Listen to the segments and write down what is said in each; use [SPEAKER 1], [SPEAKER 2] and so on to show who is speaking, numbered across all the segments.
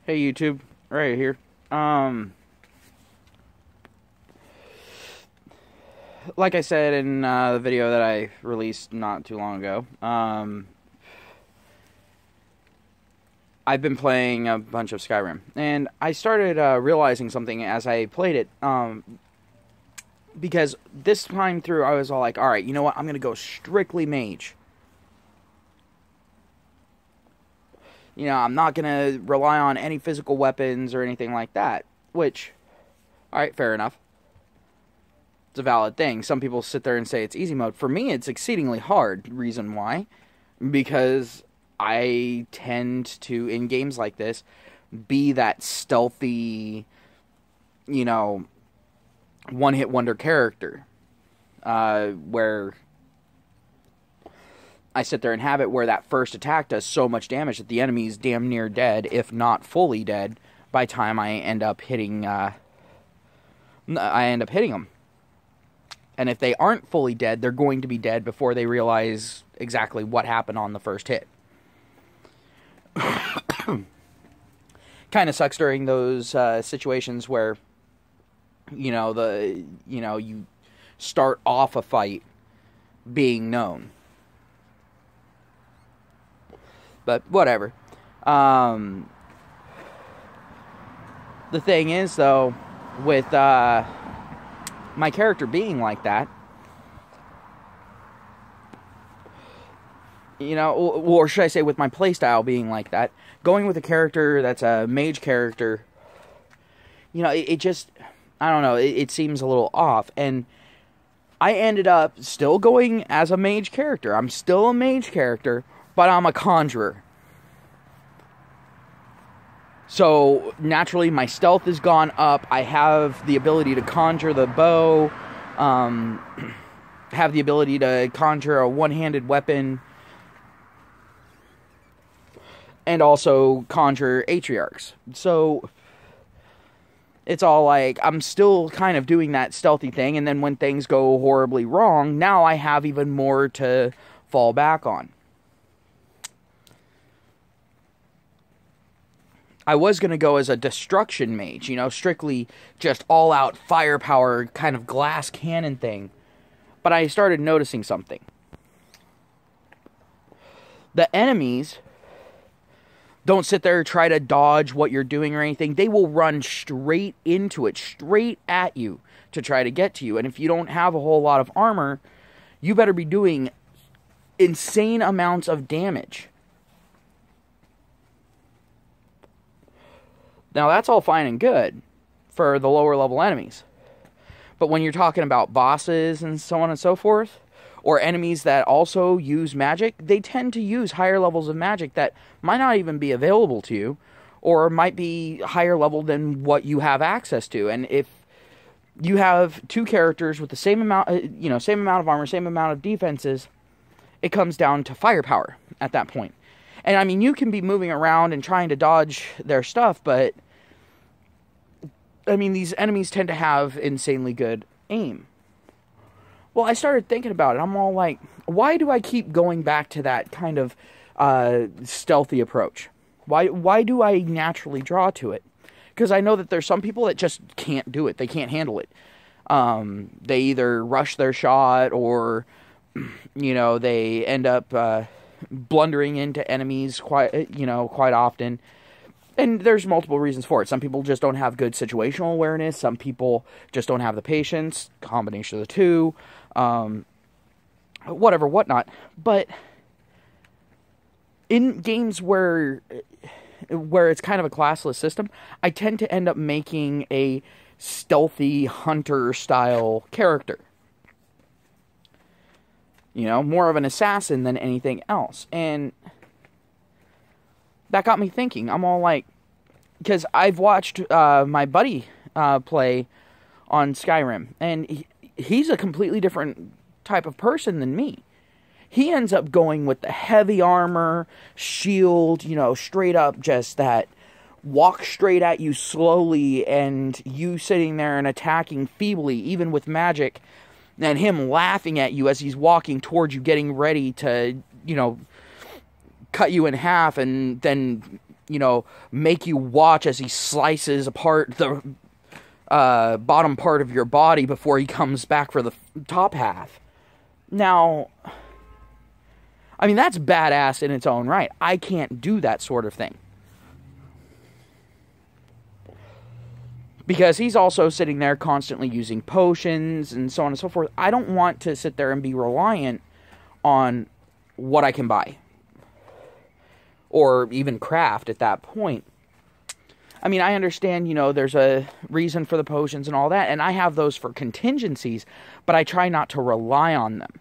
[SPEAKER 1] Hey YouTube, right here. Um, like I said in the video that I released not too long ago, I've been playing a bunch of Skyrim, and I started realizing something as I played it. Because this time through, I was all like, "All right, you know what? I'm gonna go strictly mage. You know, I'm not gonna rely on any physical weapons or anything like that." Which, all right, fair enough. It's a valid thing. Some people sit there and say it's easy mode. For me, it's exceedingly hard. Reason why? Because I tend to, in games like this, be that stealthy, you know, one-hit wonder character. Where I sit there and have it where that first attack does so much damage that the enemy's damn near dead, if not fully dead, by the time I end up hitting, them. And if they aren't fully dead, they're going to be dead before they realize exactly what happened on the first hit. Kind of sucks during those situations where, you start off a fight being known. But whatever. The thing is, though, with my character being like that, or should I say with my playstyle being like that, going with a character that's a mage character, it just, I don't know, it seems a little off. And I ended up still going as a mage character. I'm still a mage character, but I'm a conjurer. So, naturally, my stealth has gone up. I have the ability to conjure the bow. Have the ability to conjure a one-handed weapon. And also conjure Atriarchs. So, it's all like, I'm still kind of doing that stealthy thing. And then when things go horribly wrong, now I have even more to fall back on. I was going to go as a destruction mage, strictly just all-out firepower kind of glass cannon thing. But I started noticing something. The enemies don't sit there and try to dodge what you're doing or anything. They will run straight into it, straight at you to try to get to you. And if you don't have a whole lot of armor, you better be doing insane amounts of damage. Now, that's all fine and good for the lower level enemies. But when you're talking about bosses and so on and so forth, or enemies that also use magic, they tend to use higher levels of magic that might not even be available to you, or might be higher level than what you have access to. And if you have two characters with the same amount, same amount of armor, same amount of defenses, it comes down to firepower at that point. And, I mean, you can be moving around and trying to dodge their stuff, but, I mean, these enemies tend to have insanely good aim. Well, I started thinking about it. I'm all like, why do I keep going back to that kind of stealthy approach? Why do I naturally draw to it? Because I know that there's some people that just can't do it. They can't handle it. They either rush their shot or, they end up blundering into enemies quite often. And there's multiple reasons for it. Some people just don't have good situational awareness. Some people just don't have the patience. Combination of the two. Whatnot. But in games where it's kind of a classless system, I tend to end up making a stealthy hunter-style character. More of an assassin than anything else. And that got me thinking. I'm all like, because I've watched my buddy play on Skyrim, and he's a completely different type of person than me. He ends up going with the heavy armor, shield, straight up just that walk straight at you slowly, and you sitting there and attacking feebly, even with magic, and him laughing at you as he's walking towards you, getting ready to, cut you in half and then, you know, make you watch as he slices apart the bottom part of your body before he comes back for the top half. Now, I mean, that's badass in its own right. I can't do that sort of thing. Because he's also sitting there constantly using potions and so on and so forth. I don't want to sit there and be reliant on what I can buy. Or even craft at that point. I mean, I understand, you know, there's a reason for the potions and all that. And I have those for contingencies. But I try not to rely on them.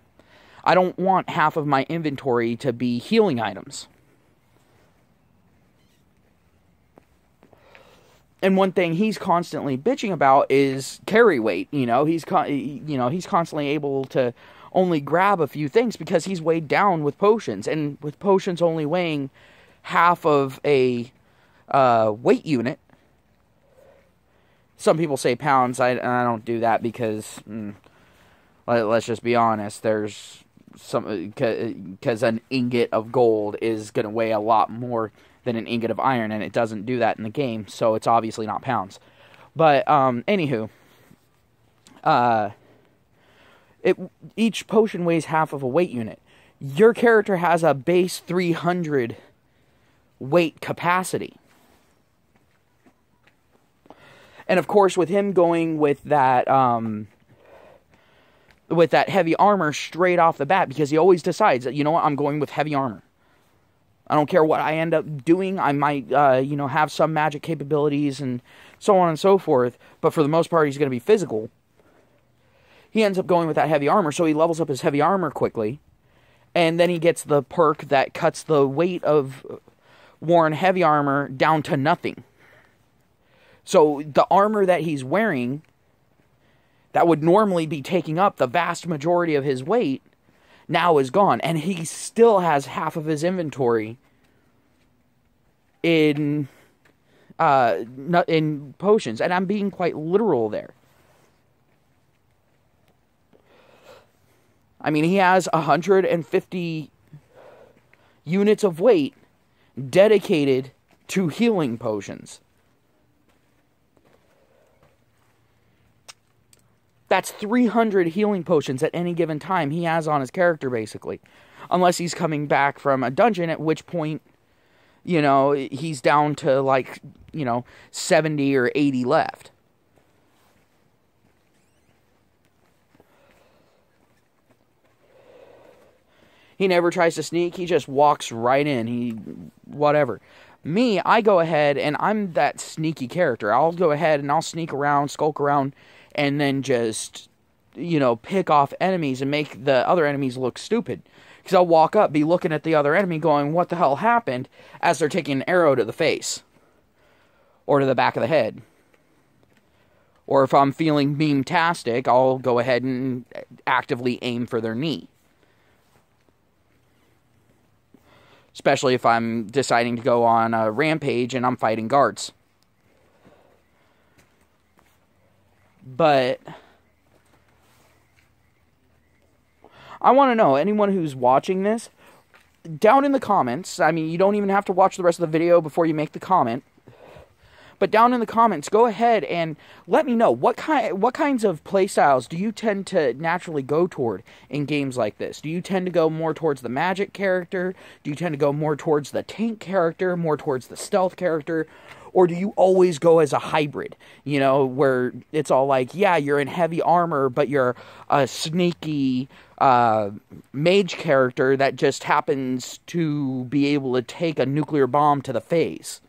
[SPEAKER 1] I don't want half of my inventory to be healing items. And one thing he's constantly bitching about is carry weight. You know, he's constantly able to only grab a few things because he's weighed down with potions. And with potions only weighing half of a weight unit. Some people say pounds. I don't do that because, let's just be honest, there's because an ingot of gold is going to weigh a lot more than an ingot of iron, and it doesn't do that in the game, so it's obviously not pounds. But, anywho, each potion weighs half of a weight unit. Your character has a base 300 weight capacity. And of course, with him going with that heavy armor straight off the bat, because he always decides that, you know what, I'm going with heavy armor. I don't care what I end up doing. I might, have some magic capabilities and so on and so forth. But for the most part, he's going to be physical. He ends up going with that heavy armor, so he levels up his heavy armor quickly. And then he gets the perk that cuts the weight of worn heavy armor down to nothing. So the armor that he's wearing, that would normally be taking up the vast majority of his weight, now is gone. And he still has half of his inventory in potions. And I'm being quite literal there. I mean, he has 150 units of weight dedicated to healing potions. That's 300 healing potions at any given time he has on his character, basically. Unless he's coming back from a dungeon, at which point, he's down to 70 or 80 left. He never tries to sneak, he just walks right in, whatever. Me, I go ahead, and I'm that sneaky character. I'll go ahead and I'll sneak around, skulk around, and then just, pick off enemies and make the other enemies look stupid. Because I'll walk up, be looking at the other enemy going, what the hell happened? As they're taking an arrow to the face. Or to the back of the head. Or if I'm feeling meme-tastic, I'll go ahead and actively aim for their knee. Especially if I'm deciding to go on a rampage and I'm fighting guards. But I want to know, anyone who's watching this, down in the comments, I mean, you don't even have to watch the rest of the video before you make the comment, but down in the comments, go ahead and let me know, what kinds of playstyles do you tend to naturally go toward in games like this? Do you tend to go more towards the magic character? Do you tend to go more towards the tank character, more towards the stealth character? Or do you always go as a hybrid, where it's all like, yeah, you're in heavy armor, but you're a sneaky mage character that just happens to be able to take a nuclear bomb to the face?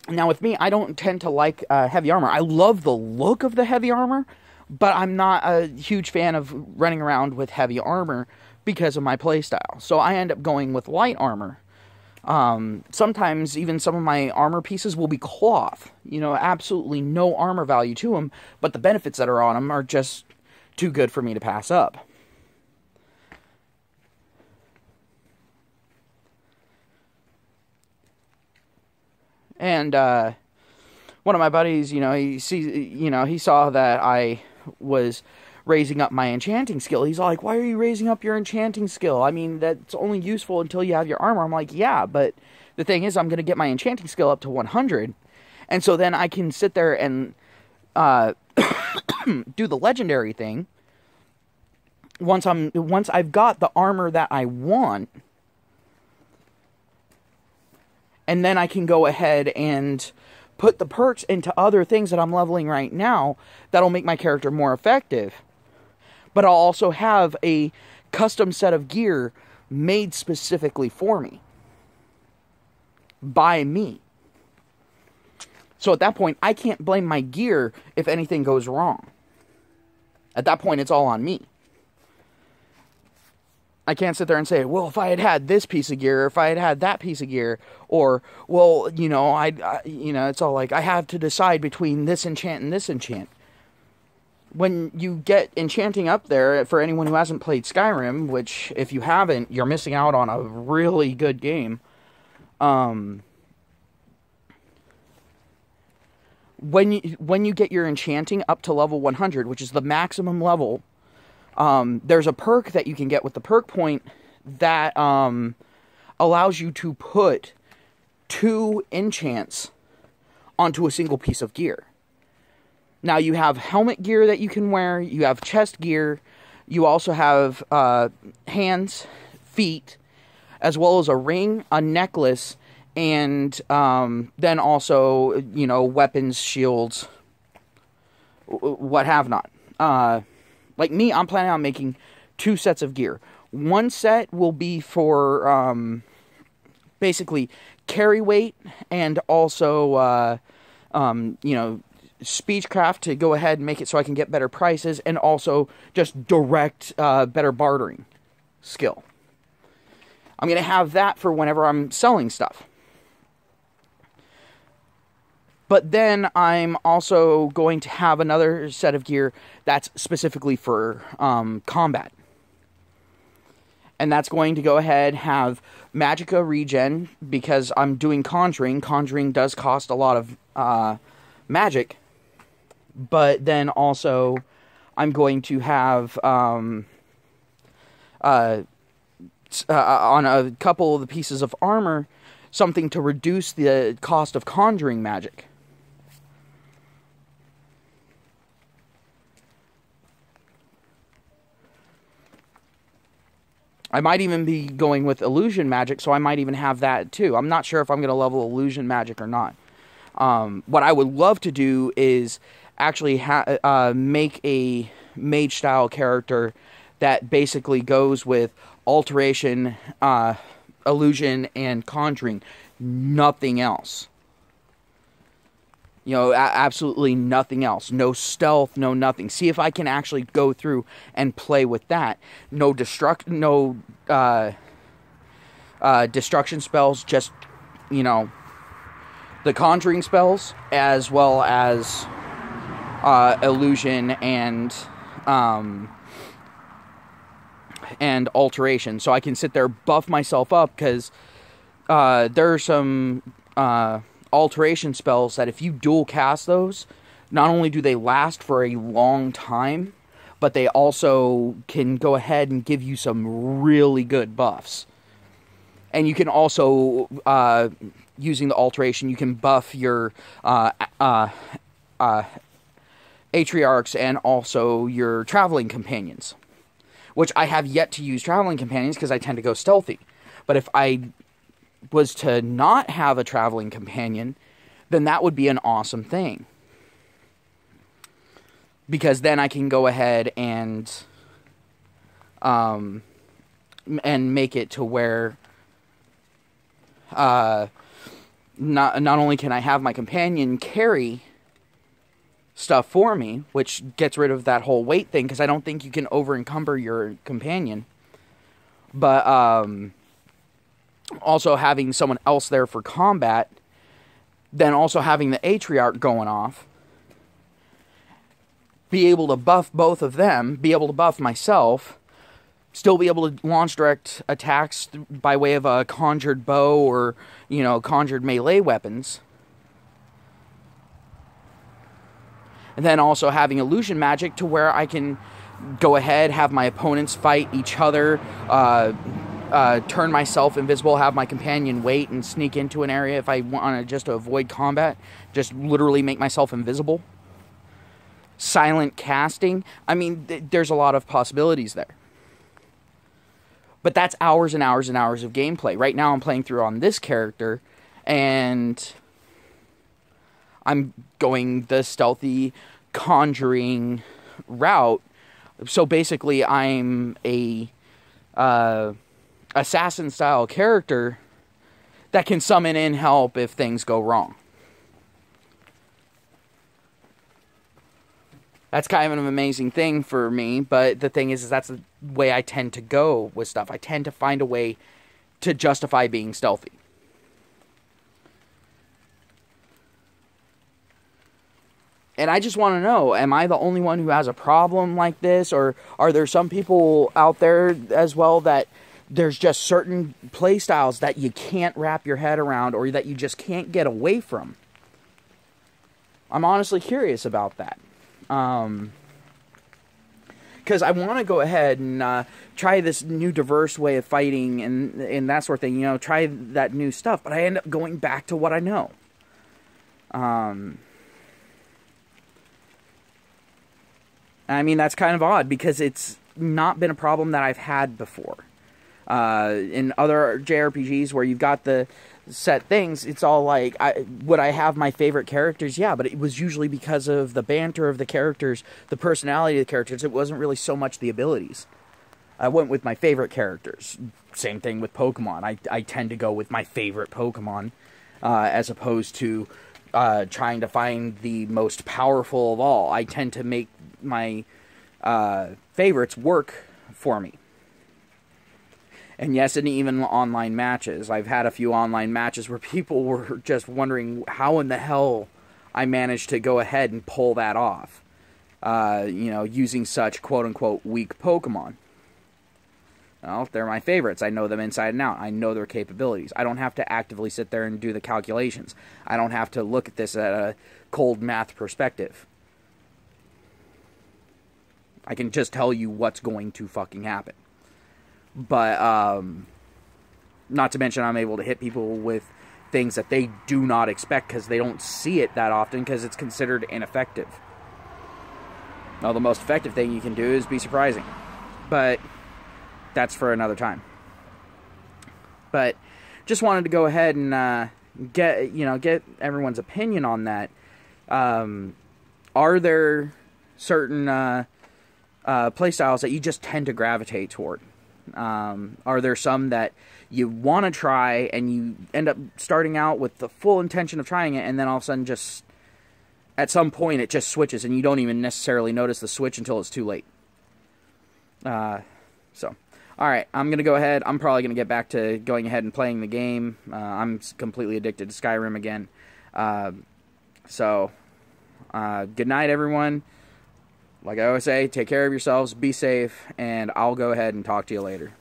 [SPEAKER 1] Now, with me, I don't tend to like heavy armor. I love the look of the heavy armor, but I'm not a huge fan of running around with heavy armor because of my playstyle. So I end up going with light armor. Sometimes even some of my armor pieces will be cloth. Absolutely no armor value to them, but the benefits that are on them are just too good for me to pass up. And one of my buddies, he saw that I was raising up my enchanting skill. He's like, why are you raising up your enchanting skill? I mean, that's only useful until you have your armor. I'm like, yeah, but the thing is, I'm going to get my enchanting skill up to 100. And so then I can sit there and do the legendary thing. Once I've got the armor that I want, and then I can go ahead and put the perks into other things that I'm leveling right now that'll make my character more effective. But I'll also have a custom set of gear made specifically for me. By me. So at that point, I can't blame my gear if anything goes wrong. At that point, it's all on me. I can't sit there and say, well, if I had had this piece of gear, or if I had had that piece of gear, or, well, you know, it's all like, I have to decide between this enchant and this enchant. When you get enchanting up there, for anyone who hasn't played Skyrim, which, if you haven't, you're missing out on a really good game. When you get your enchanting up to level 100, which is the maximum level, there's a perk that you can get with the perk point that allows you to put 2 enchants onto a single piece of gear. Now, you have helmet gear that you can wear, you have chest gear, you also have hands, feet, as well as a ring, a necklace, and then also, you know, weapons, shields, what have not. Like me, I'm planning on making 2 sets of gear. One set will be for basically carry weight and also, you know, speechcraft to go ahead and make it so I can get better prices, and also just direct better bartering skill. I'm going to have that for whenever I'm selling stuff. But then I'm also going to have another set of gear that's specifically for combat. And that's going to go ahead, have Magicka regen, because I'm doing Conjuring. Conjuring does cost a lot of magic. But then also, I'm going to have, on a couple of the pieces of armor, something to reduce the cost of conjuring magic. I might even be going with illusion magic, so I might even have that too. I'm not sure if I'm going to level illusion magic or not. What I would love to do is actually make a mage-style character that basically goes with alteration, illusion, and conjuring. Nothing else. You know, absolutely nothing else. No stealth, no nothing. See if I can actually go through and play with that. No destruction spells, just, you know, the conjuring spells, as well as illusion and alteration. So I can sit there, buff myself up, because there are some alteration spells that if you dual cast those, not only do they last for a long time, but they also can go ahead and give you some really good buffs. And you can also, using the alteration, you can buff your Atriarchs and also your traveling companions. Which I have yet to use traveling companions because I tend to go stealthy. But if I was to not have a traveling companion, then that would be an awesome thing. Because then I can go ahead and make it to where not only can I have my companion carry stuff for me, which gets rid of that whole weight thing, because I don't think you can over-encumber your companion, but also having someone else there for combat, then also having the Atriarch going off, be able to buff both of them, be able to buff myself, still be able to launch direct attacks by way of a conjured bow or, you know, conjured melee weapons. And then also having illusion magic to where I can go ahead, have my opponents fight each other, turn myself invisible, have my companion wait and sneak into an area if I want to just to avoid combat, just literally make myself invisible. Silent casting. I mean, there's a lot of possibilities there. But that's hours and hours and hours of gameplay. Right now I'm playing through on this character, and I'm going the stealthy conjuring route. So basically I'm a assassin style character that can summon in help if things go wrong. That's kind of an amazing thing for me, but the thing is that's the way I tend to go with stuff. I tend to find a way to justify being stealthy. And I just want to know, am I the only one who has a problem like this? Or are there some people out there as well that there's just certain play styles that you can't wrap your head around or that you just can't get away from? I'm honestly curious about that. Because I want to go ahead and try this new diverse way of fighting and that sort of thing. You know, try that new stuff. But I end up going back to what I know. I mean, that's kind of odd because it's not been a problem that I've had before. In other JRPGs where you've got the set things, it's all like, would I have my favorite characters? Yeah, but it was usually because of the banter of the characters, the personality of the characters. It wasn't really so much the abilities. I went with my favorite characters. Same thing with Pokemon. I tend to go with my favorite Pokemon as opposed to trying to find the most powerful of all. I tend to make my favorites work for me. And yes, and even online matches. I've had a few online matches where people were just wondering how in the hell I managed to go ahead and pull that off. You know, using such quote-unquote weak Pokemon. Well, they're my favorites. I know them inside and out. I know their capabilities. I don't have to actively sit there and do the calculations. I don't have to look at this at a cold math perspective. I can just tell you what's going to fucking happen. But, not to mention I'm able to hit people with things that they do not expect because they don't see it that often because it's considered ineffective. Well, the most effective thing you can do is be surprising. But that's for another time. But just wanted to go ahead and get everyone's opinion on that. Are there certain playstyles that you just tend to gravitate toward? Are there some that you want to try and you end up starting out with the full intention of trying it and then all of a sudden just at some point it just switches and you don't even necessarily notice the switch until it's too late? So, alright, I'm going to go ahead. I'm probably going to get back to going ahead and playing the game. I'm completely addicted to Skyrim again. Good night, everyone. Like I always say, take care of yourselves, be safe, and I'll go ahead and talk to you later.